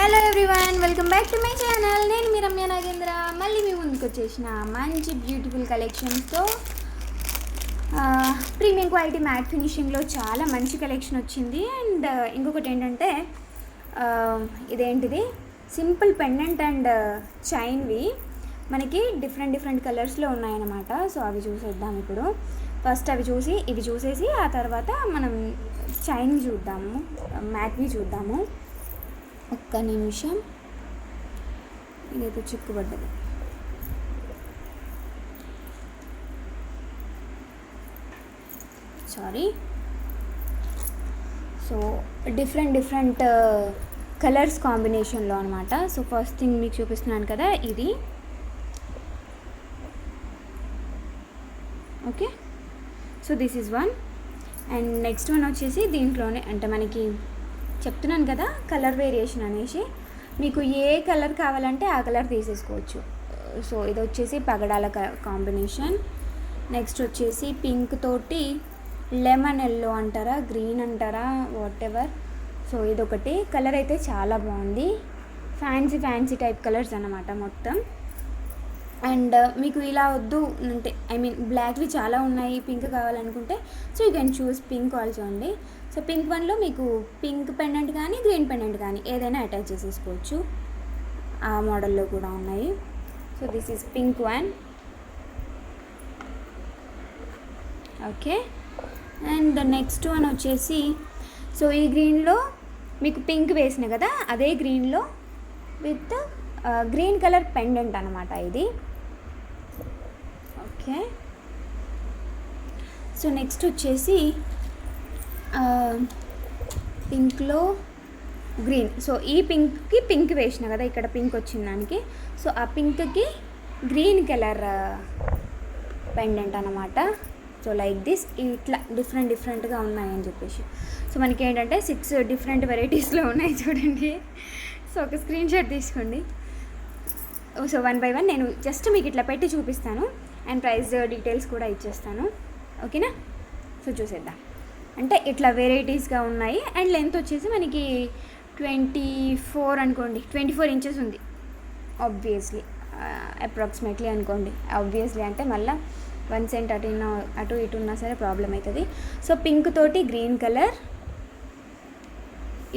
Hello everyone, welcome back to my channel. నేను మీ రమ్య నాగేంద్ర మళ్ళీ మీ ముందుకు వచ్చేసిన మంచి బ్యూటిఫుల్ కలెక్షన్స్తో. ప్రీమియం క్వాలిటీ మ్యాట్ ఫినిషింగ్లో చాలా మంచి కలెక్షన్ వచ్చింది. అండ్ ఇంకొకటి ఏంటంటే ఇదేంటిది సింపుల్ పెండెంట్ అండ్ చైన్వి మనకి డిఫరెంట్ కలర్స్లో ఉన్నాయన్నమాట. సో అవి చూసేద్దాం ఇప్పుడు. ఫస్ట్ ఇవి చూసేసి ఆ తర్వాత మనం చైన్వి చూద్దాము, మ్యాట్వి చూద్దాము. ఒక్క నిమిషం, ఇదైతే చిక్కుపడ్డది. సారీ. సో డిఫరెంట్ కలర్స్ కాంబినేషన్లో అనమాట. సో ఫస్ట్ థింగ్ మీకు చూపిస్తున్నాను కదా, ఇది okay. So this is one. And next one వచ్చేసి దీంట్లోనే అంటే మనకి చెప్తున్నాను కదా కలర్ వేరియేషన్ అనేసి, మీకు ఏ కలర్ కావాలంటే ఆ కలర్ తీసేసుకోవచ్చు. సో ఇది వచ్చేసి పగడాల కాంబినేషన్. నెక్స్ట్ వచ్చేసి పింక్ తోటి లెమన్ ఎల్లో అంటారా, గ్రీన్ అంటారా, వాట్ ఎవర్. సో ఇదొకటి కలర్ అయితే చాలా బాగుంది. ఫ్యాన్సీ టైప్ కలర్స్ అన్నమాట మొత్తం. అండ్ మీకు ఇలా వద్దు అంటే బ్లాక్వి చాలా ఉన్నాయి, పింక్ కావాలనుకుంటే so you can choose pink also అండి. సో పింక్ వన్లో మీకు పింక్ పెండెంట్ కానీ గ్రీన్ పెండెంట్ కానీ ఏదైనా అటాచ్ చేసేసుకోవచ్చు. ఆ మోడల్లో కూడా ఉన్నాయి. So this is pink one. Okay. And the next one వచ్చేసి సో ఈ గ్రీన్లో మీకు పింక్ వేసిన కదా, అదే గ్రీన్లో విత్ గ్రీన్ కలర్ పెండెంట్ అనమాట ఇది. ఓకే. సో నెక్స్ట్ వచ్చేసి పింక్లో గ్రీన్. సో ఈ పింక్కి పింక్ వేసిన కదా, ఇక్కడ పింక్ వచ్చిన దానికి సో ఆ పింక్కి గ్రీన్ కలర్ పెండెంట్ అనమాట. సో లైక్ దిస్ ఇట్లా డిఫరెంట్గా ఉన్నాయని చెప్పేసి. సో మనకి ఏంటంటే 6 డిఫరెంట్ వెరైటీస్లో ఉన్నాయి చూడండి. సో ఒక స్క్రీన్ షాట్ తీసుకోండి. సో 1 by 1 నేను జస్ట్ మీకు ఇట్లా పెట్టి చూపిస్తాను అండ్ ప్రైస్ డీటెయిల్స్ కూడా ఇచ్చేస్తాను. ఓకేనా. సో చూసేద్దాం. అంటే ఇట్లా వెరైటీస్గా ఉన్నాయి. అండ్ లెంత్ వచ్చేసి మనకి 24 అనుకోండి, 24 inches ఉంది ఆబ్వియస్లీ, అప్రాక్సిమేట్లీ అనుకోండి. ఆబ్వియస్లీ అంటే మళ్ళీ 1 cent అటు ఇటు ఉన్నా సరే ప్రాబ్లం అవుతుంది. సో పింక్ తోటి గ్రీన్ కలర్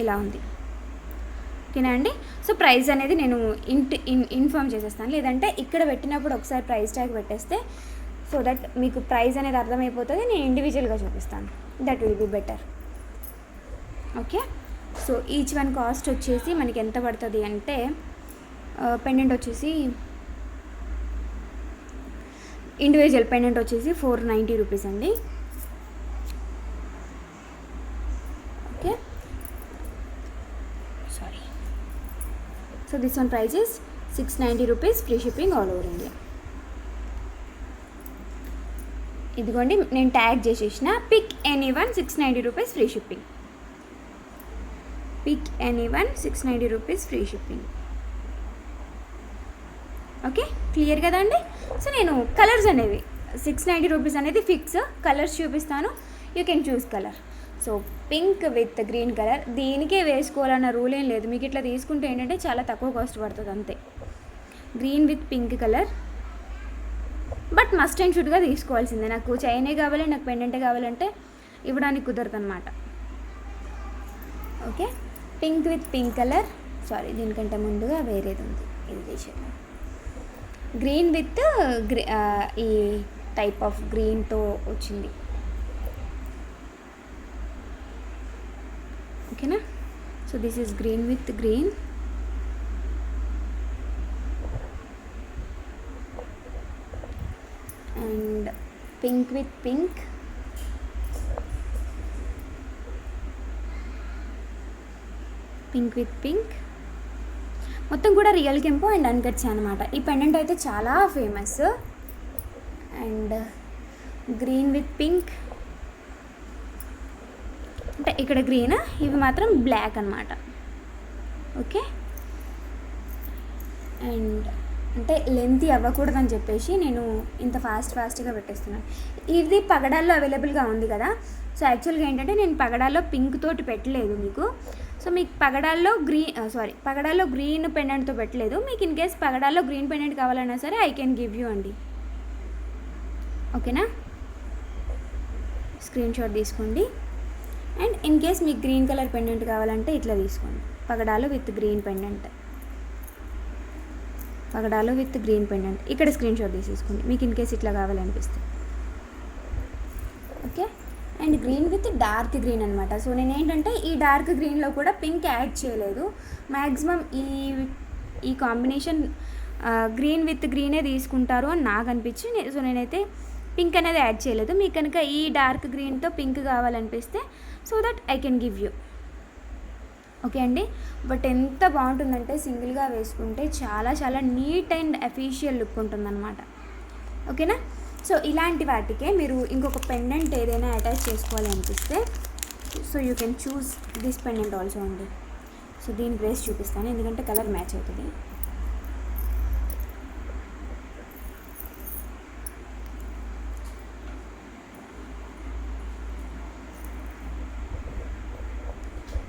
ఇలా ఉంది. ఓకేనా అండి. సో ప్రైస్ అనేది నేను ఇన్ఫామ్ చేసేస్తాను, లేదంటే ఇక్కడ పెట్టినప్పుడు ఒకసారి ప్రైస్ ట్యాగ్ పెట్టేస్తే సో దట్ మీకు ప్రైస్ అనేది అర్థమైపోతుంది. నేను ఇండివిజువల్గా చూపిస్తాను, that will be better. Okay. So each one cost వచ్చేసి మనకి ఎంత పడుతుంది అంటే పెండెంట్ వచ్చేసి ఇండివిజువల్ పెండెంట్ వచ్చేసి 490 రూపీస్ అండి. Okay. Sorry. So this one price is 690 rupees, free shipping all over India. ఇదిగోండి నేను ట్యాగ్ చేసేసిన pick anyone 690 rupees free shipping. Pick anyone 690 rupees free shipping. Okay, clear కదా అండి. సో నేను colours అనేవి 690 rupees అనేది ఫిక్స్. కలర్స్ చూపిస్తాను, you can choose colour. So pink with green colour, దీనికే వేసుకోవాలన్న రూల్ ఏం లేదు. మీకు ఇట్లా తీసుకుంటే ఏంటంటే చాలా తక్కువ కాస్ట్ పడుతుంది అంతే. Green with pink colour, but must and షుడ్గా తీసుకోవాల్సిందే. నాకు చైనే కావాలి, నాకు పెండెంటే కావాలంటే ఇవ్వడానికి కుదరదు అనమాట. Okay. Pink with pink colour, sorry దీనికంటే ముందుగా వేరేది ఉంది, ఇది చేసేది. గ్రీన్ విత్ ఈ టైప్ ఆఫ్ గ్రీన్తో వచ్చింది. ఓకేనా. So this is green with green. And pink with pink. Pink with pink మొత్తం కూడా రియల్ కెంపో అండ్ అన్కట్స్ అనమాట. ఈ పెండెంట్ అయితే చాలా famous. And green with pink అంటే ఇక్కడ గ్రీన్, ఇవి మాత్రం బ్లాక్ అనమాట. ఓకే. అండ్ అంటే లెంతీ అవ్వకూడదని చెప్పేసి నేను ఇంత ఫాస్ట్గా పెట్టేస్తున్నాను. ఇది పగడాల్లో అవైలబుల్గా ఉంది కదా. సో యాక్చువల్గా ఏంటంటే నేను పగడాల్లో పింక్ తోటి పెట్టలేదు మీకు. సో మీకు పగడాల్లో గ్రీన్ పెండెంట్తో పెట్టలేదు. మీకు ఇన్ కేస్ పగడాల్లో గ్రీన్ పెండెంట్ కావాలన్నా సరే ఐ కెన్ గివ్ యూ అండి. ఓకేనా, స్క్రీన్ షాట్ తీసుకోండి. అండ్ ఇన్ కేస్ మీకు గ్రీన్ కలర్ పెండెంట్ కావాలంటే ఇట్లా తీసుకోండి, పగడాలు విత్ గ్రీన్ పెండెంట్, పగడాలు విత్ గ్రీన్ పెండెంట్. ఇక్కడ స్క్రీన్ షాట్ తీసేసుకోండి మీకు ఇన్ కేస్ ఇట్లా కావాలనిపిస్తే. Okay, and green with dark green అనమాట. సో నేను ఏంటంటే ఈ డార్క్ గ్రీన్లో కూడా పింక్ యాడ్ చేయలేదు. మ్యాక్సిమం ఈ కాంబినేషన్ గ్రీన్ విత్ గ్రీనే తీసుకుంటారు అని నాకు అనిపించి, సో నేనైతే పింక్ అనేది యాడ్ చేయలేదు. మీకు కనుక ఈ డార్క్ గ్రీన్తో పింక్ కావాలనిపిస్తే so that I can give you. Okay అండి, బట్ ఎంత బాగుంటుందంటే సింగిల్గా వేసుకుంటే చాలా చాలా నీట్ అండ్ ఎఫిషియల్ లుక్ ఉంటుందన్నమాట. ఓకేనా, సో ఇలాంటి వాటికే మీరు ఇంకొక పెండెంట్ ఏదైనా అటాచ్ చేసుకోవాలి అనిపిస్తే so you can choose this pendant also అండి. సో దీని గ్రేస్ చూపిస్తాను ఎందుకంటే కలర్ మ్యాచ్ అవుతుంది.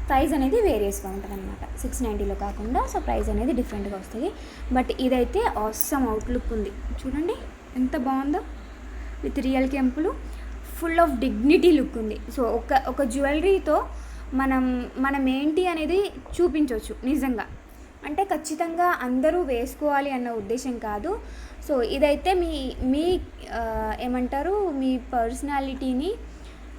ప్రైస్ అనేది వేరియస్గా ఉంటుంది అనమాట, 690లో కాకుండా. సో ప్రైస్ అనేది డిఫరెంట్గా వస్తుంది. బట్ ఇదైతే ఆసమ్ అవుట్లుక్ ఉంది, చూడండి ఎంత బాగుందో, విత్ రియల్ కెంపులు, ఫుల్ ఆఫ్ డిగ్నిటీ లుక్ ఉంది. సో ఒక జ్యువెలరీతో మనం ఏంటి అనేది చూపించవచ్చు నిజంగా. అంటే ఖచ్చితంగా అందరూ వేసుకోవాలి అన్న ఉద్దేశం కాదు. సో ఇదైతే మీ ఏమంటారు, మీ పర్సనాలిటీని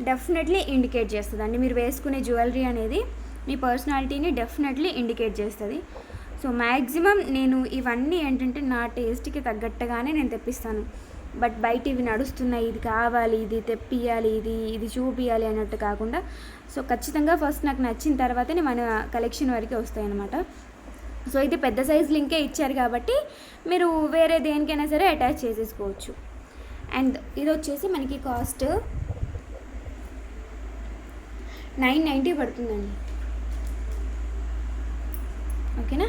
డెఫినెట్లీ ఇండికేట్ చేస్తుందండి. మీరు వేసుకునే జ్యువెలరీ అనేది మీ పర్సనాలిటీని డెఫినెట్లీ ఇండికేట్ చేస్తుంది. సో మ్యాక్సిమం నేను ఇవన్నీ ఏంటంటే నా టేస్ట్కి తగ్గట్టుగానే నేను తెప్పిస్తాను. బట్ బయట ఇవి నడుస్తున్నాయి, ఇది కావాలి, ఇది తెప్పియాలి, ఇది చూపియాలి అన్నట్టు కాకుండా, సో ఖచ్చితంగా ఫస్ట్ నాకు నచ్చిన తర్వాతనే మన కలెక్షన్ వరకు వస్తాయి అన్నమాట. సో ఇది పెద్ద సైజ్ లింకే ఇచ్చారు కాబట్టి మీరు వేరే దేనికైనా సరే అటాచ్ చేసేసుకోవచ్చు. అండ్ ఇది వచ్చేసి మనకి కాస్ట్ 990 పడుతుందండి. ఓకేనా,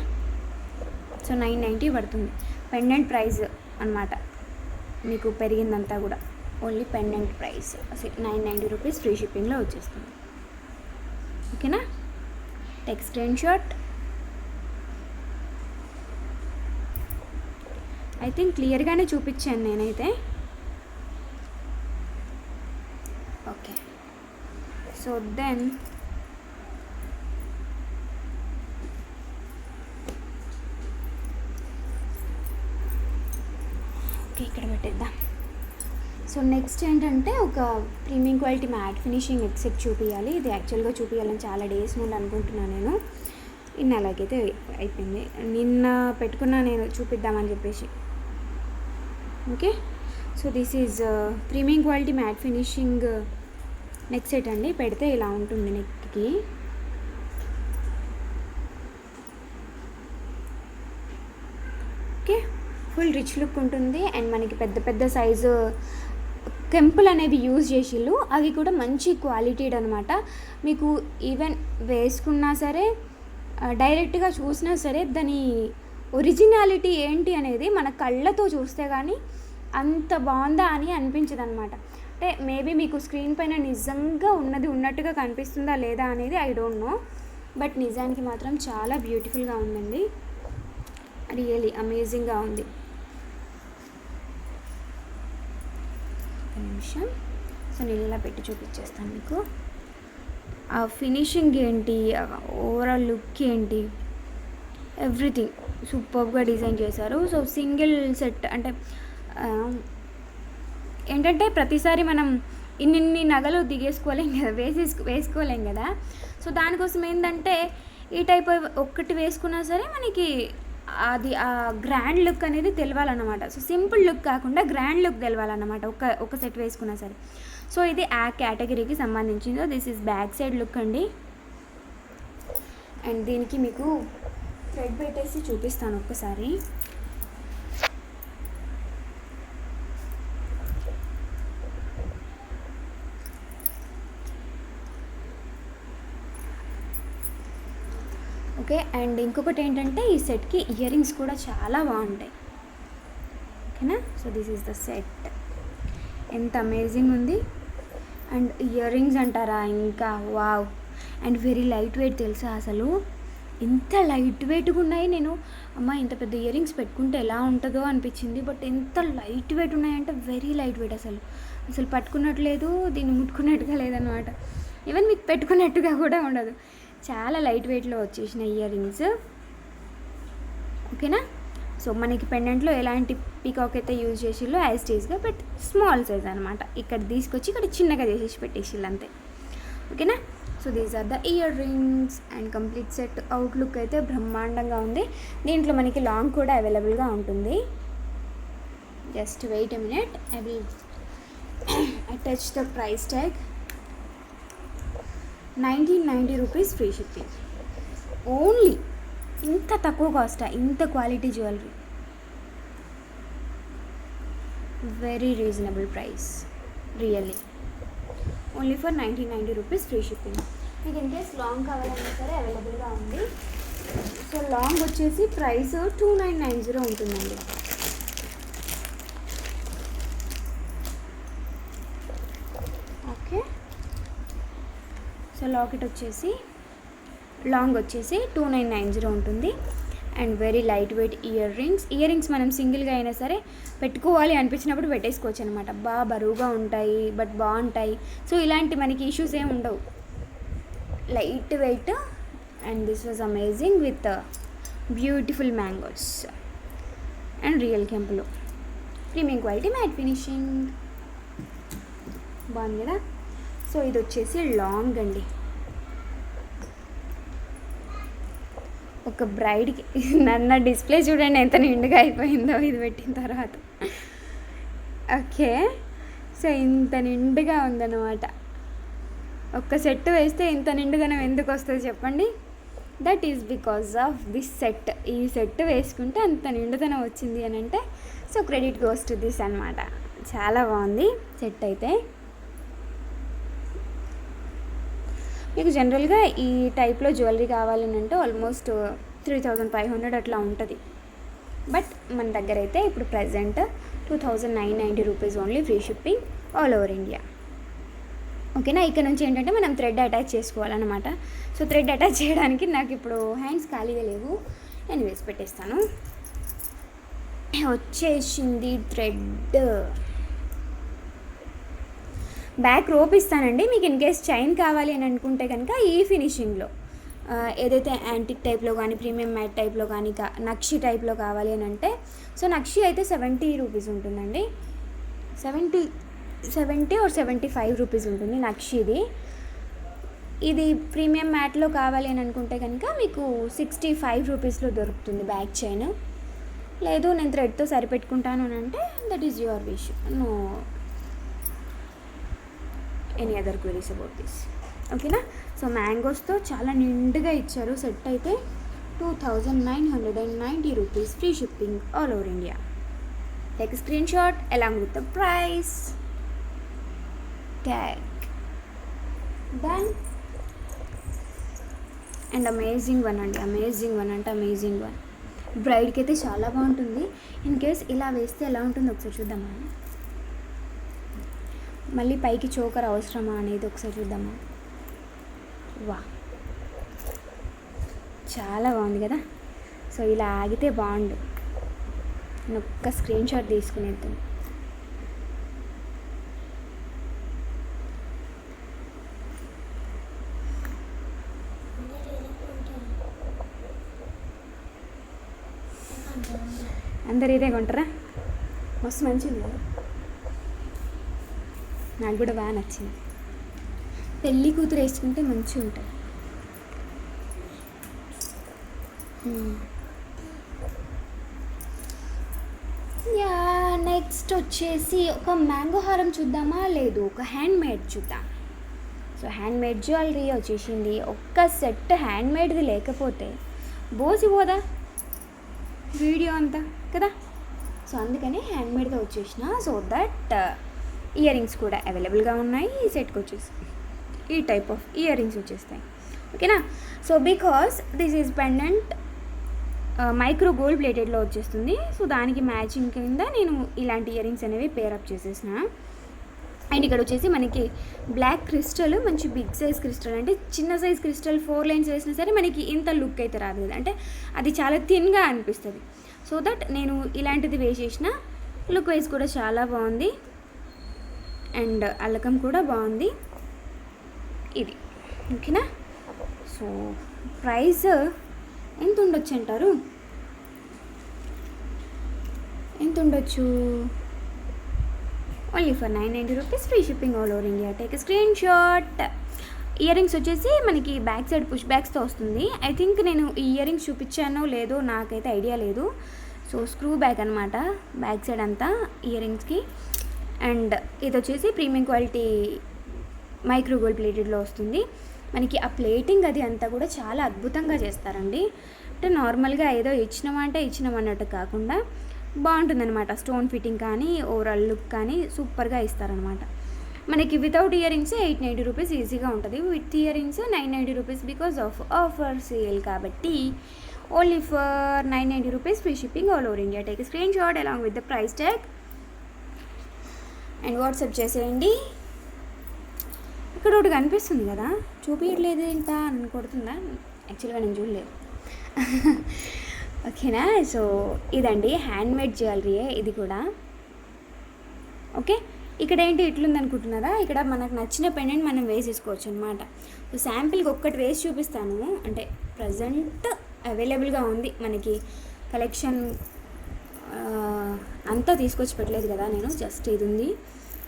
సో 990 పడుతుంది పెండెంట్ ప్రైస్ అనమాట. మీకు పెరిగిందంతా కూడా only pendant price 990 rupees, free షిప్పింగ్లో వచ్చేస్తుంది. ఓకేనా, take screen shot. I think క్లియర్గానే చూపించాను నేనైతే. ఓకే, సో దెన్ ఓకే ఇక్కడ పెట్టేద్దాం. సో నెక్స్ట్ ఏంటంటే ఒక premium quality matte finishing set చూపించాలి. ఇది యాక్చువల్గా చూపించాలని చాలా డేస్ నుండి అనుకుంటున్నాను నేను. ఇన్ని అలాగైతే అయిపోయింది, నిన్న పెట్టుకున్నా నేను చూపిద్దామని చెప్పేసి. Okay, so this is premium quality matte finishing neck set అండి. పెడితే ఇలా ఉంటుంది నెక్కి. ఓకే, ఫుల్ రిచ్ లుక్ ఉంటుంది. అండ్ మనకి పెద్ద పెద్ద సైజు కెంపులు అనేవి యూజ్ చేసిళ్ళు, అవి కూడా మంచి క్వాలిటీ అనమాట. మీకు ఈవెన్ వేసుకున్నా సరే, డైరెక్ట్గా చూసినా సరే దాని ఒరిజినాలిటీ ఏంటి అనేది మన కళ్ళతో చూస్తే కానీ అంత బాగుందా అని అనిపించదు అనమాట. అంటే మేబీ మీకు స్క్రీన్ పైన నిజంగా ఉన్నది ఉన్నట్టుగా కనిపిస్తుందా లేదా అనేది ఐ డోంట్ నో, బట్ నిజానికి మాత్రం చాలా బ్యూటిఫుల్గా ఉందండి, రియలీ అమేజింగ్గా ఉంది. ఒక నిమిషం, సో నేను ఇలా పెట్టి చూపించేస్తాను మీకు. ఆ ఫినిషింగ్ ఏంటి, ఓవరాల్ లుక్ ఏంటి, ఎవ్రీథింగ్ సూపర్గా డిజైన్ చేశారు. సో సింగిల్ సెట్ అంటే ఏంటంటే ప్రతిసారి మనం ఇన్ని నగలు దిగేసుకోలేం కదా, వేసుకోలేం కదా. సో దానికోసం ఏంటంటే ఈ టైప్ ఒక్కటి వేసుకున్నా సరే మనకి అది ఆ గ్రాండ్ లుక్ అనేది తెలవాలన్నమాట. సో సింపుల్ లుక్ కాకుండా గ్రాండ్ లుక్ తెలవాలన్నమాట ఒక సెట్ వేసుకున్నా సరే. సో ఇది ఆ కేటగిరీకి సంబంధించిందో. This is back side look అండి. అండ్ దీనికి మీకు థ్రెడ్ పెట్టేసి చూపిస్తాను ఒక్కసారి. ఓకే, అండ్ ఇంకొకటి ఏంటంటే ఈ సెట్కి ఇయర్ రింగ్స్ కూడా చాలా బాగుంటాయి. ఓకేనా, so this is the set. ఎంత అమేజింగ్ ఉంది. అండ్ ఇయర్ రింగ్స్ అంటారా, ఇంకా wow. And very light weight తెలుసా అసలు, ఎంత లైట్ వెయిట్గా ఉన్నాయి. నేను అమ్మ ఇంత పెద్ద ఇయర్ రింగ్స్ పెట్టుకుంటే ఎలా ఉంటుందో అనిపించింది, బట్ ఎంత లైట్ వెయిట్ ఉన్నాయంటే వెరీ లైట్ వెయిట్, అసలు పట్టుకున్నట్లేదు, దీన్ని ముట్టుకున్నట్టుగా లేదనమాట. ఈవెన్ మీకు పెట్టుకున్నట్టుగా కూడా ఉండదు, చాలా లైట్ వెయిట్లో వచ్చేసిన ఇయర్ రింగ్స్. ఓకేనా. సో మనకి పెండెంట్లో ఎలాంటి పీకాక్ అయితే యూజ్ చేసిల్లో యాజ్ టీజ్గా, బట్ స్మాల్ సైజ్ అనమాట. ఇక్కడ తీసుకొచ్చి ఇక్కడ చిన్నగా చేసేసి పెట్టేసిళ్ళు అంతే. ఓకేనా. So these are the earrings and complete set. Outlook అయితే బ్రహ్మాండంగా ఉంది. దీంట్లో మనకి లాంగ్ కూడా అవైలబుల్గా ఉంటుంది. Just wait a minute, I will attach the price tag. 1990 rupees free shipping only. ఇంత తక్కువ కాస్టా, ఇంత క్వాలిటీ జ్యువెలరీ, very reasonable price really. Only for 1990 rupees free shipping. మీకు ఇన్ కేస్ లాంగ్ కావాలన్నా సరే అవైలబుల్గా ఉంది. సో లాంగ్ వచ్చేసి ప్రైస్ 2990 ఉంటుందండి. ఓకే. సో లాకెట్ వచ్చేసి లాంగ్ వచ్చేసి 2990 ఉంటుంది. And very light weight ear rings మనం సింగిల్గా అయినా సరే పెట్టుకోవాలి అనిపించినప్పుడు పెట్టేసుకోవచ్చు అనమాట. బాగా బరువుగా ఉంటాయి బట్ బాగుంటాయి. సో ఇలాంటి మనకి ఇష్యూస్ ఏమి ఉండవు, light weight. And this was amazing with beautiful mangoes and real కెంపులో ప్రీమియం క్వాలిటీ మ్యాట్ ఫినిషింగ్. బాగుంది కదా. సో ఇది వచ్చేసి లాంగ్ అండి. ఒక బ్రైడ్కి నా డిస్ప్లే చూడండి ఎంత నిండుగా అయిపోయిందో ఇది పెట్టిన తర్వాత. ఓకే. సో ఇంత నిండుగా ఉందన్నమాట. ఒక్క సెట్ వేస్తే ఇంత నిండుగానే ఎందుకు వస్తుంది చెప్పండి. That is because of this set. ఈ సెట్ వేసుకుంటే అంత నిండుదనం వచ్చింది అని అంటే so credit goes to this అనమాట. చాలా బాగుంది సెట్ అయితే. మీకు జనరల్గా ఈ టైప్లో జ్యువెలరీ కావాలని అంటే ఆల్మోస్ట్ 3500 అట్లా ఉంటుంది. బట్ మన దగ్గర అయితే ఇప్పుడు present 2990 rupees only free shipping all over India. ఓకేనా. ఇక్కడ నుంచి ఏంటంటే మనం థ్రెడ్ అటాచ్ చేసుకోవాలన్నమాట. సో థ్రెడ్ అటాచ్ చేయడానికి నాకు ఇప్పుడు హ్యాండ్స్ ఖాళీగా లేవు, నేను వేసి పెట్టేస్తాను. వచ్చేసింది థ్రెడ్. బ్యాక్ రోప్ ఇస్తానండి. మీకు ఇన్ కేస్ చైన్ కావాలి అని అనుకుంటే కనుక ఈ ఫినిషింగ్లో ఏదైతే యాంటిక్ టైప్లో కానీ ప్రీమియం మ్యాట్ టైప్లో కానీ నక్షి టైప్లో కావాలి అని అంటే సో నక్షి అయితే 70 రూపీస్ ఉంటుందండి. 70 or 75 రూపీస్ ఉంటుంది నక్షిది. ఇది ప్రీమియం మ్యాట్లో కావాలి అని అనుకుంటే కనుక మీకు 65 రూపీస్లో దొరుకుతుంది బ్యాక్ చైన్. లేదు నేను థ్రెడ్తో సరిపెట్టుకుంటాను అని అంటే that is your wish, no any other queries about this. ఓకేనా. సో మ్యాంగోస్తో చాలా నిండుగా ఇచ్చారు. సెట్ అయితే 2990 rupees free shipping all over India. Take screen shot along with the price tag. Done. And amazing one అండి, అమేజింగ్ వన్ అంటే amazing one. బ్రైడ్కి అయితే చాలా బాగుంటుంది. ఇన్ కేస్ ఇలా వేస్తే ఎలా ఉంటుందో ఒకసారి చూద్దామా. మళ్ళీ పైకి చోకర్ అవసరమా అనేది ఒకసారి చూద్దామా. వా, చాలా బాగుంది కదా. సో ఇలా ఆగితే బాగుండు. నేను ఒక్క స్క్రీన్ షాట్ తీసుకునేద్దాం. అందరు ఇదే కొంటారా? మస్తు మంచిది కదా, నాకు కూడా బాగా నచ్చింది. పెళ్ళి కూతురు వేసుకుంటే మంచిగా ఉంటుంది. యా, నెక్స్ట్ వచ్చేసి ఒక మ్యాంగో హారం చూద్దామా, లేదు ఒక హ్యాండ్మేడ్ చూద్దాం. సో హ్యాండ్మేడ్ జ్యువెలరీ వచ్చేసింది. ఒక్క సెట్ హ్యాండ్మేడ్ది లేకపోతే బోసిపోదా వీడియో అంతా కదా. సో అందుకని హ్యాండ్మేడ్గా వచ్చేసిన. సో దట్ ఇయర్ రింగ్స్ కూడా అవైలబుల్గా ఉన్నాయి. ఈ సెట్కి వచ్చేసి ఈ టైప్ ఆఫ్ ఇయర్ రింగ్స్ వచ్చేస్తాయి. ఓకేనా. So because this is pendant micro gold ప్లేటెడ్లో వచ్చేస్తుంది. సో దానికి మ్యాచింగ్ కింద నేను ఇలాంటి ఇయర్ రింగ్స్ అనేవి పేరప్ చేసేసిన. అండ్ ఇక్కడ వచ్చేసి మనకి బ్లాక్ క్రిస్టల్, మంచి బిగ్ సైజ్ క్రిస్టల్, అంటే చిన్న సైజ్ క్రిస్టల్ 4 లైన్స్ వేసినా సరే మనకి ఇంత లుక్ అయితే రాదు కదా, అంటే అది చాలా థిన్గా అనిపిస్తుంది. సో దట్ నేను ఇలాంటిది వేసేసిన లుక్ వైజ్ కూడా చాలా బాగుంది. అండ్ అల్లకం కూడా బాగుంది ఇది. ఓకేనా. సో ప్రైస్ ఎంత ఉండొచ్చు అంటారు? ఎంత ఉండొచ్చు? Only for 990 rupees, free shipping all over India. Take screen shot. Year rings వచ్చేసి మనకి బ్యాక్ సైడ్ పుష్ బ్యాక్స్తో వస్తుంది. ఐ థింక్ నేను ఈ ఇయర్ రింగ్స్ చూపించానో లేదో నాకైతే ఐడియా లేదు. సో స్క్రూ బ్యాక్ అనమాట బ్యాక్ సైడ్ అంతా ఇయర్ రింగ్స్కి. అండ్ ఇది వచ్చేసి ప్రీమియం క్వాలిటీ మైక్రో గోల్డ్ ప్లేటెడ్లో వస్తుంది. మనకి ఆ ప్లేటింగ్ అది అంతా కూడా చాలా అద్భుతంగా చేస్తారండి. అంటే నార్మల్గా ఏదో ఇచ్చినామన్నట్టు కాకుండా బాగుంటుందన్నమాట. స్టోన్ ఫిట్టింగ్ కానీ ఓవరాల్ లుక్ కానీ సూపర్గా ఇస్తారనమాట. మనకి వితౌట్ ఇయర్ రింగ్స్ 890 రూపీస్ ఈజీగా ఉంటుంది. With ear rings 990 rupees because of offer sale కాబట్టి only for 990 rupees, free shipping all over India. Take screen shot along with the price tag and WhatsApp చేసేయండి. ఇక్కడ ఒకటి కనిపిస్తుంది కదా, చూపించట్లేదు ఏంట అని కొడుతుందా? యాక్చువల్గా నేను చూడలేదు. ఓకేనా. సో ఇదండి హ్యాండ్మేడ్ జ్యువెలరీయే ఇది కూడా. ఓకే. ఇక్కడ ఏంటి ఇట్లుంది అనుకుంటున్నారా? ఇక్కడ మనకు నచ్చిన పెండెంట్ మనం వేసేసుకోవచ్చు అనమాట. సో శాంపిల్కి ఒక్కటి వేసి చూపిస్తాను. అంటే ప్రజెంట్ అవైలబుల్గా ఉంది మనకి కలెక్షన్ అంతా తీసుకొచ్చి పెట్టలేదు కదా నేను, జస్ట్ ఇది ఉంది.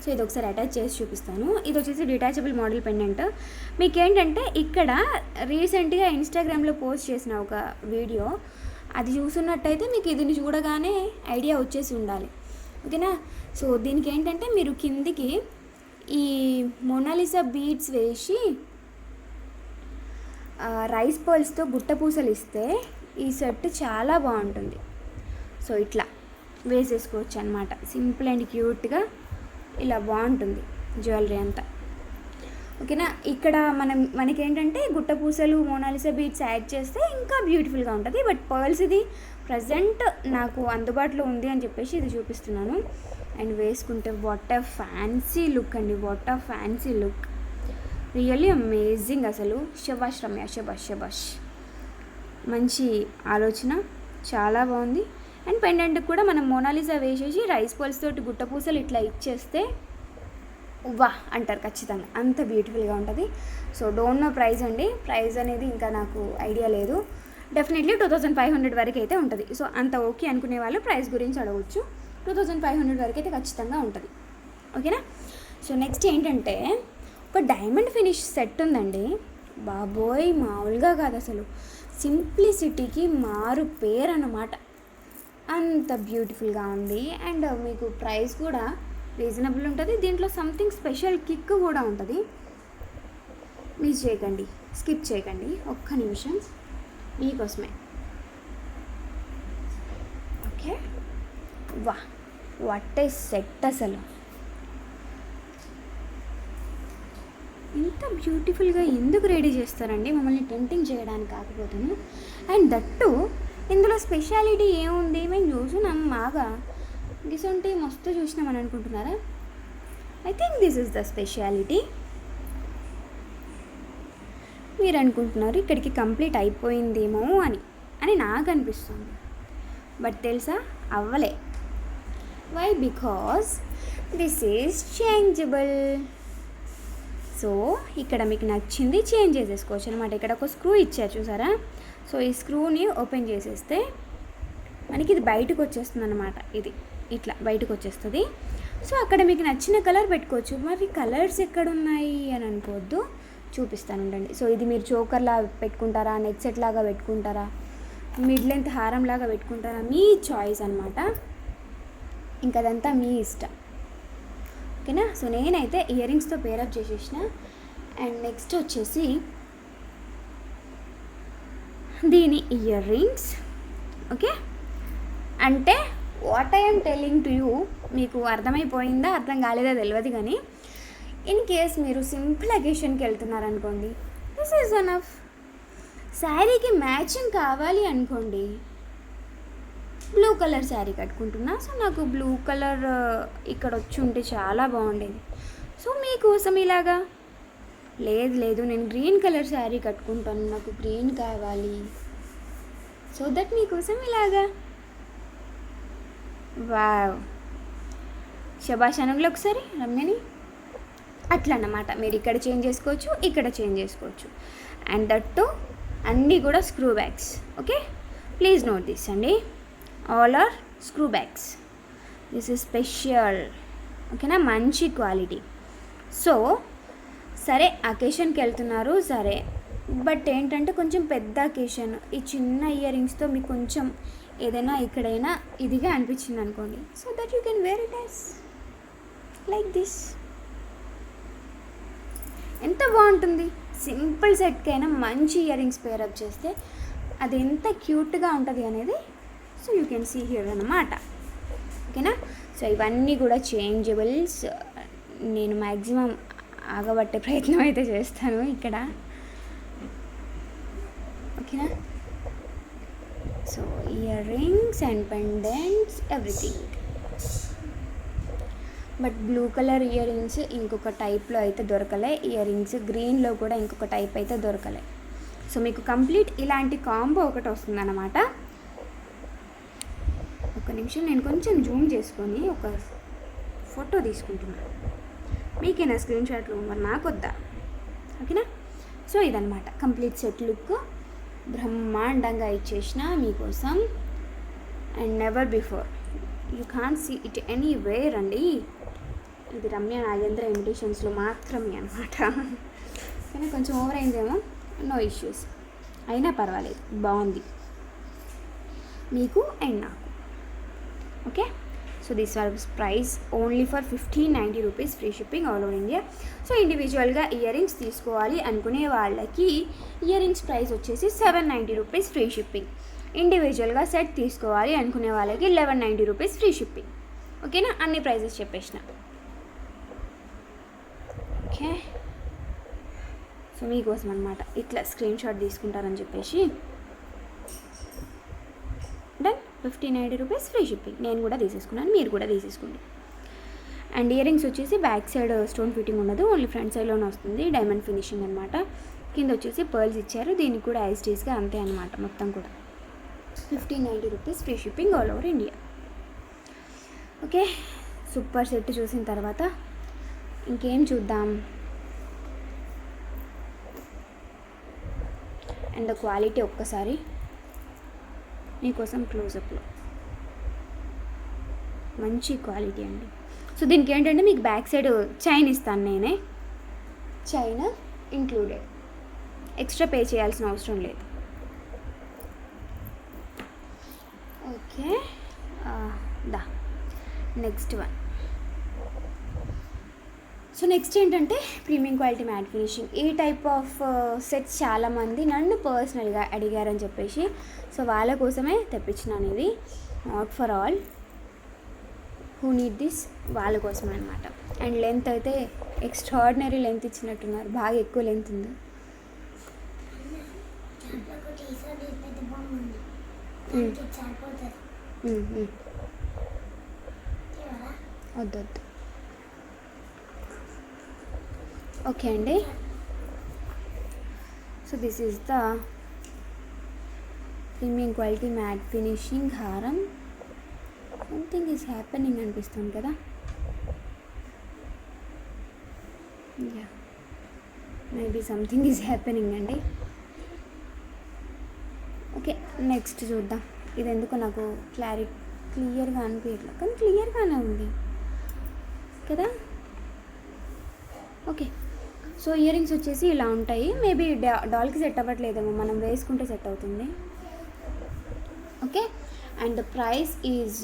సో ఇది ఒకసారి అటాచ్ చేసి చూపిస్తాను. ఇది వచ్చేసి డిటాచబుల్ మోడల్ పెండెంట్. మీకు ఏంటంటే ఇక్కడ రీసెంట్గా ఇన్స్టాగ్రామ్లో పోస్ట్ చేసిన ఒక వీడియో అది చూస్తున్నట్టయితే మీకు ఇది చూడగానే ఐడియా వచ్చేసి ఉండాలి. ఓకేనా. సో దీనికి ఏంటంటే మీరు కిందికి ఈ మొనాలిసా బీడ్స్ వేసి రైస్ పర్ల్స్తో గుట్ట పూసలు ఇస్తే ఈ సెట్ చాలా బాగుంటుంది. సో ఇట్లా వేసేసుకోవచ్చు అనమాట. సింపుల్ అండ్ క్యూట్గా ఇలా బాగుంటుంది జ్యువెలరీ అంతా. ఓకేనా. ఇక్కడ మనకేంటంటే గుట్ట పూసలు మోనాలిసా బీడ్స్ యాడ్ చేస్తే ఇంకా బ్యూటిఫుల్గా ఉంటుంది. బట్ పర్ల్స్ ఇది ప్రజెంట్ నాకు అందుబాటులో ఉంది అని చెప్పేసి ఇది చూపిస్తున్నాను. అండ్ వేసుకుంటే వాట్ అ ఫ్యాన్సీ లుక్ అండి, what a fancy look, really amazing అసలు. శబాష్ రమ్య, శబాష్. మంచి ఆలోచన, చాలా బాగుంది. అండ్ పెండెంట్కి కూడా మనం మోనాలిసా వేసేసి రైస్ పర్ల్స్ తోటి గుట్ట పూసలు ఇట్లా ఇచ్చేస్తే వా అంటారు ఖచ్చితంగా, అంత బ్యూటిఫుల్గా ఉంటుంది. సో డోంట్ నో ప్రైస్ అండి, ప్రైస్ అనేది ఇంకా నాకు ఐడియా లేదు. డెఫినెట్లీ 2500 వరకు అయితే ఉంటుంది. సో అంత ఓకే అనుకునే వాళ్ళు ప్రైస్ గురించి అడగవచ్చు. 2500 వరకు అయితే ఖచ్చితంగా ఉంటుంది. ఓకేనా. సో నెక్స్ట్ ఏంటంటే ఒక డైమండ్ ఫినిష్ సెట్ ఉందండి. బాబోయ్ మామూలుగా కాదు అసలు, సింప్లిసిటీకి మారు పేరు అన్నమాట. అంత బ్యూటిఫుల్గా ఉంది. అండ్ మీకు ప్రైస్ కూడా రీజనబుల్ ఉంటుంది. దీంట్లో సంథింగ్ స్పెషల్ కిక్ కూడా ఉంటుంది. మిస్ చేయకండి, స్కిప్ చేయకండి, ఒక్క నిమిషం మీకోసమే. ఓకే. వాట్ ఏ సెట్ అసలు, ఇంత బ్యూటిఫుల్గా ఎందుకు రెడీ చేస్తారండి మమ్మల్ని టెంప్టింగ్ చేయడానికి కాకపోతేను. అండ్ దట్టు ఇందులో స్పెషాలిటీ ఏముంది? మేము చూసినాం బాగా గిసొంటి మస్తు చూసినామని అనుకుంటున్నారా? I think this is the speciality. మీరు అనుకుంటున్నారు ఇక్కడికి కంప్లీట్ అయిపోయిందేమో అని నాకు అనిపిస్తుంది. బట్ తెలుసా, అవ్వలే. Why? Because this is changeable. So ఇక్కడ మీకు నచ్చింది చేంజ్ చేసేసుకోవచ్చు అనమాట. ఇక్కడ ఒక స్క్రూ ఇచ్చారు చూసారా? సో ఈ స్క్రూని ఓపెన్ చేసేస్తే మనకి ఇది బయటకు వచ్చేస్తుంది అనమాట. ఇది ఇట్లా బయటకు వచ్చేస్తుంది. సో అక్కడ మీకు నచ్చిన కలర్ పెట్టుకోవచ్చు. మరి కలర్స్ ఎక్కడున్నాయి అని అనుకోవద్దు, చూపిస్తాను ఉండండి. సో ఇది మీరు చోకర్లా పెట్టుకుంటారా, నెక్ సెట్ లాగా పెట్టుకుంటారా, మిడ్ లెంత్ హారం లాగా పెట్టుకుంటారా, మీ చాయిస్ అనమాట. ఇంకా అదంతా మీ ఇష్టం. ఓకేనా. సో నేనైతే ఇయర్ రింగ్స్తో పేరప్ చేసేసిన. అండ్ నెక్స్ట్ వచ్చేసి దీని ఇయర్ రింగ్స్. ఓకే. అంటే what I'm telling to you మీకు అర్థమైపోయిందా అర్థం కాలేదా తెలియదు, కానీ ఇన్ కేస్ మీరు సింపుల్ అకేషన్కి వెళ్తున్నారనుకోండి, దిస్ ఈజ్ వన్ ఆఫ్. శారీకి మ్యాచింగ్ కావాలి అనుకోండి, బ్లూ కలర్ శారీ కట్టుకుంటున్నా. సో నాకు బ్లూ కలర్ ఇక్కడ వచ్చి ఉంటే చాలా బాగుండేది. సో మీకోసం ఇలాగా, లేదు లేదు నేను గ్రీన్ కలర్ శారీ కట్టుకుంటాను, నాకు గ్రీన్ కావాలి, సో దట్ మీకోసం ఇలాగా. వావ్, శభాష్ అనుగులు ఒకసారి రమ్యని. అట్లా అన్నమాట, మీరు ఇక్కడ చేంజ్ చేసుకోవచ్చు, ఇక్కడ చేంజ్ చేసుకోవచ్చు. అండ్ దట్ టు అన్నీ కూడా screw bags. Okay, please note this అండి, all are screw bags. This is special. ఓకేనా, మంచి క్వాలిటీ. సో సరే అకేషన్కి వెళ్తున్నారు సరే, బట్ ఏంటంటే కొంచెం పెద్ద అకేషన్, ఈ చిన్న ఇయర్ రింగ్స్తో మీకు కొంచెం ఏదైనా ఇక్కడైనా ఇదిగా అనిపించింది అనుకోండి, so that you can wear it as like this. ఎంత బాగుంటుంది, సింపుల్ సెట్కైనా మంచి ఇయర్ రింగ్స్ పేరప్ చేస్తే అది ఎంత క్యూట్గా ఉంటుంది అనేది, so you can see here అన్నమాట. ఓకేనా, సో ఇవన్నీ కూడా చేంజబుల్స్. నేను మ్యాక్సిమం ఆగబట్టే ప్రయత్నం అయితే చేస్తాను ఇక్కడ. ఓకేనా, so ear rings and pendants everything. But blue colour ear rings ఇంకొక టైప్లో అయితే దొరకలే, ఇయర్ రింగ్స్ గ్రీన్లో కూడా ఇంకొక టైప్ అయితే దొరకలే. సో మీకు కంప్లీట్ ఇలాంటి కాంబో ఒకటి వస్తుందన్నమాట. ఒక నిమిషం నేను కొంచెం జూమ్ చేసుకొని ఒక ఫోటో తీసుకుంటున్నాను, మీకేనా స్క్రీన్ షాట్లు, మరి నాకు వద్దా. ఓకేనా, సో ఇదనమాట కంప్లీట్ సెట్ లుక్, బ్రహ్మాండంగా ఇచ్చేసిన మీకోసం. And never before, you can't see it anywhere అండి. ఇది రమ్య నాగేంద్ర ఇమిటేషన్స్లో మాత్రమే అనమాట. కానీ కొంచెం ఓవర్ అయిందేమో, నో ఇష్యూస్, అయినా పర్వాలేదు, బాగుంది మీకు అండ్ నాకు. Okay, so this was price only for 1590 rupees, free shipping all over India. So ఇండివిజువల్గా ఇయర్ రింగ్స్ తీసుకోవాలి అనుకునే వాళ్ళకి ఇయర్ రింగ్స్ ప్రైస్ వచ్చేసి 790 రూపీస్, ఫ్రీ షిప్పింగ్. ఇండివిజువల్గా సెట్ తీసుకోవాలి అనుకునే వాళ్ళకి 1190 రూపీస్, ఫ్రీ షిప్పింగ్. ఓకేనా, అన్ని ప్రైజెస్ చెప్పేసిన. ఓకే, సో మీకోసం అనమాట ఇట్లా స్క్రీన్ షాట్ తీసుకుంటారని చెప్పేసి డన్. 1590 rupees, free shipping. నేను కూడా తీసేసుకున్నాను, మీరు కూడా తీసేసుకోండి. అండ్ ఇయర్ రింగ్స్ వచ్చేసి బ్యాక్ సైడ్ స్టోన్ ఫిట్టింగ్ ఉండదు, ఓన్లీ ఫ్రంట్ సైడ్లోనే వస్తుంది, డైమండ్ ఫినిషింగ్ అనమాట. కింద వచ్చేసి పర్ల్స్ ఇచ్చారు, దీనికి కూడా యాజ్ ఇట్ ఈస్గా అంతే అనమాట. మొత్తం కూడా 1590 rupees, free shipping all over India. Okay, super set చూసిన తర్వాత ఇంకేం చూద్దాం. అండ్ క్వాలిటీ ఒక్కసారి మీకోసం క్లోజప్లో, మంచి క్వాలిటీ అండి. సో దీనికి ఏంటంటే మీకు బ్యాక్ సైడ్ చైన్ ఇస్తాను నేనే, చైన్ ఇంక్లూడెడ్, ఎక్స్ట్రా పే చేయాల్సిన అవసరం లేదు. ఓకే, దా నెక్స్ట్ వన్. సో నెక్స్ట్ ఏంటంటే ప్రీమియం క్వాలిటీ మ్యాట్ ఫినిషింగ్. ఈ టైప్ ఆఫ్ సెట్స్ చాలామంది నన్ను పర్సనల్గా అడిగారని చెప్పేసి, సో వాళ్ళ కోసమే తెప్పించినాను ఇది, not for all who need this, వాళ్ళ కోసమే అనమాట. అండ్ లెంత్ అయితే ఎక్స్ట్రాడినరీ లెంత్ ఇచ్చినట్టున్నారు, బాగా ఎక్కువ లెంత్ ఉంది. వద్దు. ఓకే అండి, so this is the premium quality matte finishing హారం. సంథింగ్ ఈజ్ హ్యాపెనింగ్ అనిపిస్తుంది కదా, yeah maybe something is happening అండి. ఓకే, నెక్స్ట్ చూద్దాం. ఇది ఎందుకు నాకు క్లియర్గా అనిపించట్లేదు, కానీ క్లియర్గానే ఉంది కదా. ఓకే, సో ఇయర్ రింగ్స్ వచ్చేసి ఇలా ఉంటాయి. మేబీ డాల్కి సెట్ అవ్వట్లేదేమో, మనం వేసుకుంటే సెట్ అవుతుంది. Okay, and the price is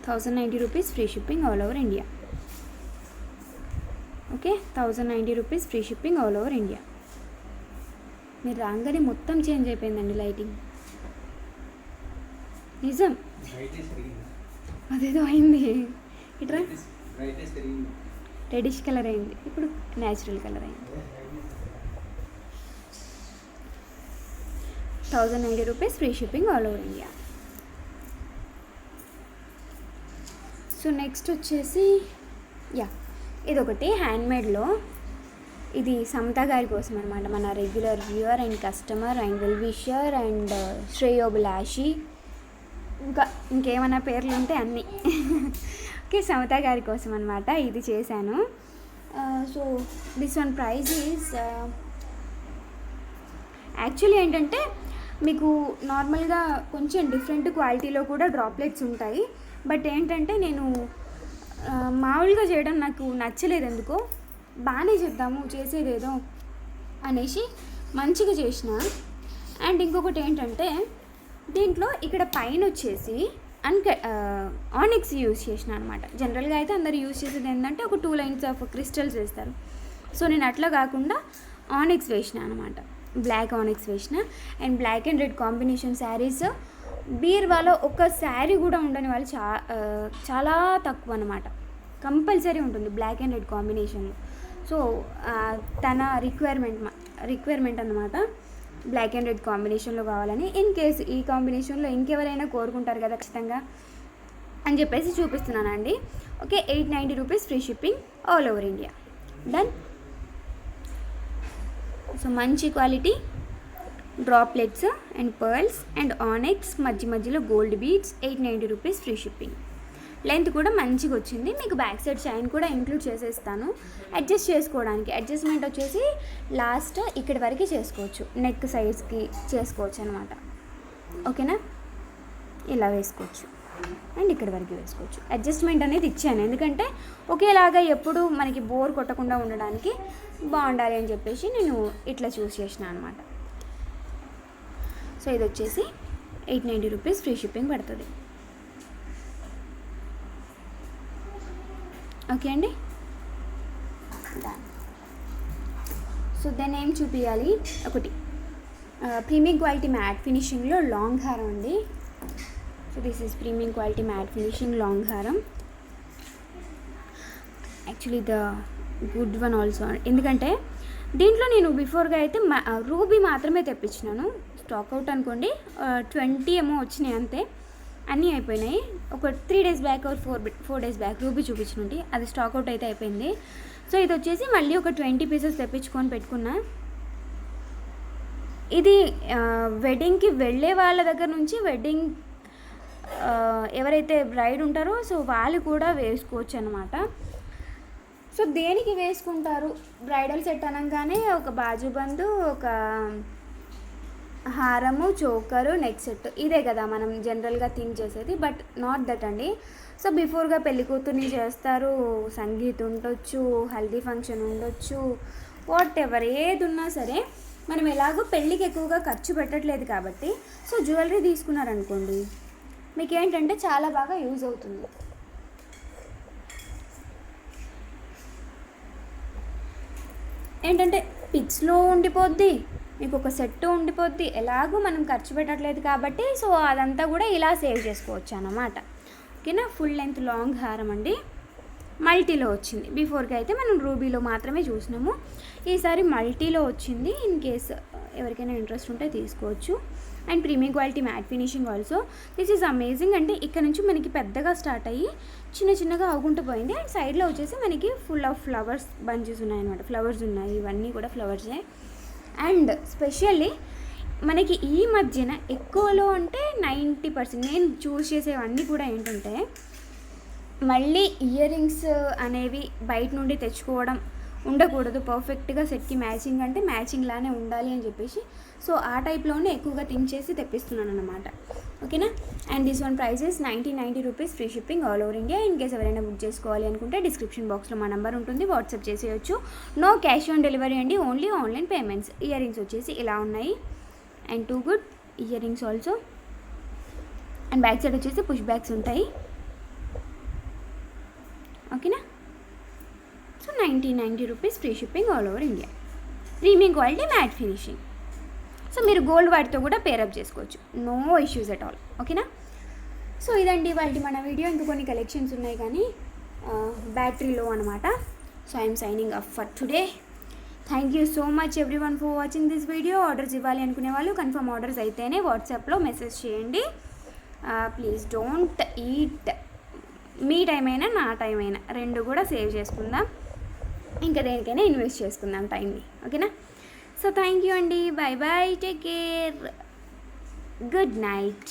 1090 rupees, free shipping all over India. Okay, 1090 rupees, free shipping all over India. మీరు రాగానే మొత్తం చేంజ్ అయిపోయిందండి లైటింగ్, నిజం అదేదో అయింది. ఇట్రా రెడిష్ కలర్ అయింది, ఇప్పుడు న్యాచురల్ కలర్ అయింది. 1090 rupees, free shipping all over India. So next వచ్చేసి యా, ఇదొకటి హ్యాండ్మేడ్లో. ఇది సమత గారి కోసం అనమాట, మన regular viewer and customer and well wisher and శ్రేయోభిలాషి, ఇంకా ఇంకేమైనా పేర్లు ఉంటే అన్నీ. ఓకే, సమత గారి కోసం అనమాట ఇది చేశాను. So this one price is actually ఏంటంటే మీకు నార్మల్గా కొంచెం డిఫరెంట్ క్వాలిటీలో కూడా డ్రాప్లెట్స్ ఉంటాయి. బట్ ఏంటంటే నేను మామూలుగా చేయడం నాకు నచ్చలేదు ఎందుకో, బాగానే చేద్దాము చేసేదేదో అనేసి మంచిగా చేసిన. అండ్ ఇంకొకటి ఏంటంటే దీంట్లో ఇక్కడ పైన వచ్చేసి ఆనిక్స్ యూజ్ చేసిన అనమాట. జనరల్గా అయితే అందరు యూజ్ చేసేది ఏంటంటే ఒక 2 లైన్స్ ఆఫ్ క్రిస్టల్స్ వేస్తారు. సో నేను అట్లా కాకుండా ఆనిక్స్ వేసిన అనమాట, బ్లాక్ ఆనిక్స్ వేసిన. And black and red combination saris బీర్వాలో ఒక శారీ కూడా ఉండని వాళ్ళు చాలా తక్కువ అనమాట. కంపల్సరీ ఉంటుంది బ్లాక్ అండ్ రెడ్ కాంబినేషన్లో. సో తన రిక్వైర్మెంట్ అన్నమాట, బ్లాక్ అండ్ రెడ్ కాంబినేషన్లో కావాలని. ఇన్ కేసు ఈ కాంబినేషన్లో ఇంకెవరైనా కోరుకుంటారు కదా ఖచ్చితంగా అని చెప్పేసి చూపిస్తున్నానండి. Okay, 890 rupees free shipping all over India. Done. So మంచి quality droplets and pearls and onyx మధ్యలో gold beads, 890 rupees free shipping. Length కూడా మంచిగా వచ్చింది. మీకు బ్యాక్ సైడ్ చైన్ కూడా ఇంక్లూడ్ చేసేస్తాను అడ్జస్ట్ చేసుకోవడానికి. అడ్జస్ట్మెంట్ వచ్చేసి లాస్ట్ ఇక్కడి వరకు చేసుకోవచ్చు, నెక్ సైజ్కి చేసుకోవచ్చు అనమాట. ఓకేనా, ఇలా వేసుకోవచ్చు అండ్ ఇక్కడి వరకు వేసుకోవచ్చు. అడ్జస్ట్మెంట్ అనేది ఇచ్చాను ఎందుకంటే ఒకేలాగా ఎప్పుడు మనకి బోర్ కొట్టకుండా ఉండడానికి బాగుండాలి అని చెప్పేసి నేను ఇట్లా చూస్ చేసిన అనమాట. సో ఇది వచ్చేసి 890 రూపీస్ ఫ్రీ షిప్పింగ్ పడుతుంది. ఓకే అండి. సో దాన్ని ఏం చూపించాలి, ఒకటి ప్రీమియం క్వాలిటీ మ్యాట్ ఫినిషింగ్లో లాంగ్ హారం అండి. So this is premium quality matte finishing long హారం. Actually the good one also, ఎందుకంటే దీంట్లో నేను బిఫోర్గా అయితే రూబీ మాత్రమే తెప్పించినాను. స్టాక్ అవుట్ అనుకోండి, 20 ఏమో వచ్చినాయి అంతే, అన్నీ అయిపోయినాయి. ఒక 3 days back or 4 days back ruby చూపించినట్టు అది స్టాక్ అవుట్ అయితే అయిపోయింది. సో ఇది వచ్చేసి మళ్ళీ ఒక 20 పీసెస్ తెప్పించుకొని పెట్టుకున్నా. ఇది వెడ్డింగ్కి వెళ్ళే వాళ్ళ దగ్గర నుంచి వెడ్డింగ్ ఎవరైతే బ్రైడ్ ఉంటారో సో వాళ్ళు కూడా వేసుకోవచ్చు అనమాట. సో దేనికి వేసుకుంటారు, బ్రైడల్ సెట్ అనగానే ఒక బాజుబందు, ఒక హారము, చోకరు, నెక్ సెట్, ఇదే కదా మనం జనరల్గా థింక్ చేసేది. బట్ నాట్ దట్ అండి. సో బిఫోర్గా పెళ్లి కూతుర్ని చేస్తారు, సంగీత్ ఉండొచ్చు, హల్దీ ఫంక్షన్ ఉండొచ్చు, వాట్ ఎవర్ ఏది ఉన్నా సరే మనం ఎలాగో పెళ్ళికి ఎక్కువగా ఖర్చు పెట్టట్లేదు కాబట్టి సో జ్యువెలరీ తీసుకున్నారనుకోండి మీకు ఏంటంటే చాలా బాగా యూజ్ అవుతుంది. ఏంటంటే పిక్స్లో ఉండిపోద్ది, మీకు ఒక సెట్ ఉండిపోద్ది, ఎలాగో మనం ఖర్చు పెట్టట్లేదు కాబట్టి సో అదంతా కూడా ఇలా సేవ్ చేసుకోవచ్చు అన్నమాట. ఓకేనా, ఫుల్ లెంత్ లాంగ్ హారం అండి, మల్టీలో వచ్చింది. బిఫోర్గా అయితే మనం రూబీలో మాత్రమే చూసినాము, ఈసారి మల్టీలో వచ్చింది. ఇన్ కేస్ ఎవరికైనా ఇంట్రెస్ట్ ఉంటే తీసుకోవచ్చు. And premium quality matte finishing also. This is amazing. అంటే ఇక్కడ నుంచి మనకి పెద్దగా స్టార్ట్ అయ్యి చిన్నగా అవుకుంటూ పోయింది. అండ్ సైడ్లో వచ్చేసి మనకి ఫుల్ ఆఫ్ ఫ్లవర్స్ బంచెస్ ఉన్నాయన్నమాట, ఫ్లవర్స్ ఉన్నాయి, ఇవన్నీ కూడా ఫ్లవర్సే. అండ్ స్పెషల్లీ మనకి ఈ మధ్యన ఎక్కువలో అంటే 90% నేను చూస్ చేసేవన్నీ కూడా ఏంటంటే మళ్ళీ ఇయర్ రింగ్స్ అనేవి బయట నుండి తెచ్చుకోవడం ఉండకూడదు, పర్ఫెక్ట్గా సెట్కి మ్యాచింగ్ అంటే మ్యాచింగ్ లానే ఉండాలి అని చెప్పేసి సో ఆ టైప్లోనే ఎక్కువగా థింక్ చేసి తెప్పిస్తున్నాను అనమాట. ఓకేనా. And this one prices 90 rupees free shipping all over India. In case ఎవరైనా బుక్ చేసుకోవాలి అనుకుంటే డిస్క్రిప్షన్ బాక్స్లో మా నెంబర్ ఉంటుంది, వాట్సాప్ చేసేయచ్చు. నో క్యాష్ ఆన్ డెలివరీ అండి, only online payments. Ear rings వచ్చేసి ఇలా ఉన్నాయి and two good ear rings also. And back side వచ్చేసి పుష్ బ్యాగ్స్ ఉంటాయి. ఓకేనా. So 90 rupees free shipping all over India. Premium quality matte finishing. So మీరు gold వాటితో కూడా పేరప్ చేసుకోవచ్చు, నో ఇష్యూస్ ఎట్ ఆల్. ఓకేనా. సో ఇదండి వాళ్ళకి మన వీడియో. ఇంకా కొన్ని కలెక్షన్స్ ఉన్నాయి కానీ బ్యాటరీ లో అనమాట. So I'm signing off for today. Thank you so much everyone for watching this video. Orders ఇవ్వాలి అనుకునే వాళ్ళు కన్ఫర్మ్ ఆర్డర్స్ అయితేనే వాట్సాప్లో మెసేజ్ చేయండి. Please don't eat me time అయినా నా టైం అయినా రెండు కూడా సేవ్ చేసుకుందాం, ఇంకా దేనికైనా ఇన్వెస్ట్ చేసుకుందాం టైంని. ఓకేనా? సో థ్యాంక్ యూ అండి. Bye bye, take care, good night.